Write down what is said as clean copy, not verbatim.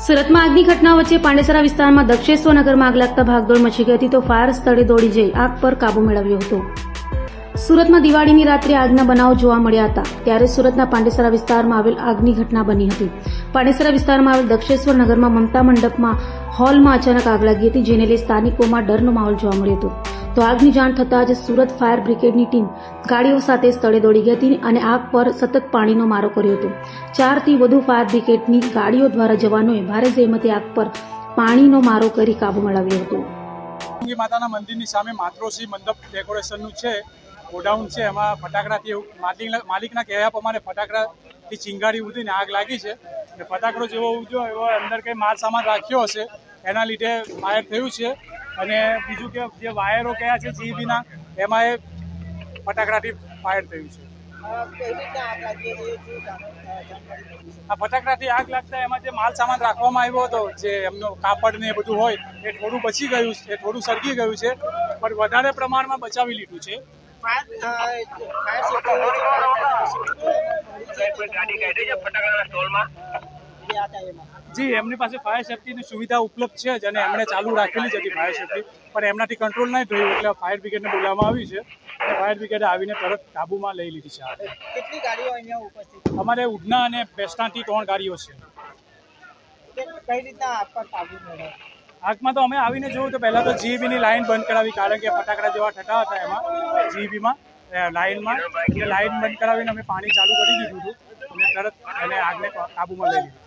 સુરતમાં આગની ઘટના વચ્ચે પાંડેસરા વિસ્તારમાં દક્ષેશ્વર નગરમાં આગ લાગતા ભાગદોડ મચી ગઈ હતી તો ફાયર સ્થળે દોડી જઈ આગ પર કાબુ મેળવ્યો હતો। સુરતમાં દિવાળીની રાત્રે આગના બનાવો જોવા મળ્યા હતા ત્યારે સુરતના પાંડેસરા વિસ્તારમાં આવેલ આગની ઘટના બની હતી। પાંડેસરા વિસ્તારમાં આવેલ દક્ષેશ્વર નગરમાં મમતા મંડપમાં હોલમાં અચાનક આગ લાગી હતી, જેને લઈ સ્થાનિકોમાં ડરનો માહોલ જોવા મળ્યો હતો। તો આગની જાણ થતાં જ સુરત ફાયર બ્રિગેડની ટીમ ગાડીઓ સાથે સ્થળે દોડી ગઈ હતી અને આગ પર સતત પાણીનો મારો કર્યો હતો। 4 થી વધુ ફાયર બ્રિગેડની ગાડીઓ દ્વારા જવાનોએ ભારે જહેમતે આગ પર પાણીનો મારો કરી કાબુ મેળવ્યો હતો। માતાના મંદિરની સામે માતૃશ્રી મંડપ ડેકોરેશનનું છે ગોડાઉન છે, એમાં ફટાકડાથી માલિકના કહેવા પ્રમાણે ફટાકડાથી ચિંગારી ઉડીને આગ લાગી છે। ફટાકડો જેવો ઉડ્યો એવો અંદર કંઈ માલ સામાન રાખ્યો હશે, એના લીધે ફાયર થયું છે। અને બીજું કે જે વાયરો કયા છે જીબીના, એમાં એ ફટાકડાથી ફાયર થયું છે। આ ફટાકડાથી આગ લાગતા એમાં જે માલ સામાન રાખવામાં આવ્યો હતો, જે એમનું કાપડ ને એ બધું હોય, એ થોડું બચી ગયું છે, થોડું સળગી ગયું છે, પણ વધારે પ્રમાણમાં બચાવી લીધું છે। જી, એમની પાસે ફાયર સેફ્ટીની સુવિધા ઉપલબ્ધ છે જ અને એમણે ચાલુ રાખેલી જ હતી ફાયર સેફ્ટી, પણ એમનાથી કંટ્રોલ નહીં થયું એટલે ફાયર બ્રિગેડને બોલાવવામાં આવી છે અને ફાયર બ્રિગેડે આવીને તરત કાબૂમાં લઈ લીધી છે। કેટલી ગાડીઓ અહીંયા ઉપસ્થિત? અમારે ઉડના અને બેસણાથી 3 ગાડીઓ છે। કઈ રીતના આગ પર કાબુ મેળવ્યો? આગમાં તો અમે આવીને જોયું તો પહેલાં તો જીબીની લાઈન બંધ કરાવી, કારણ કે ફટાકડા જેવા થતા હતા એમાં જીબીમાં લાઈન બંધ કરાવીને અમે પાણી ચાલુ કરી દીધું હતું અને તરત એને આગને કાબૂમાં લઈ લીધું।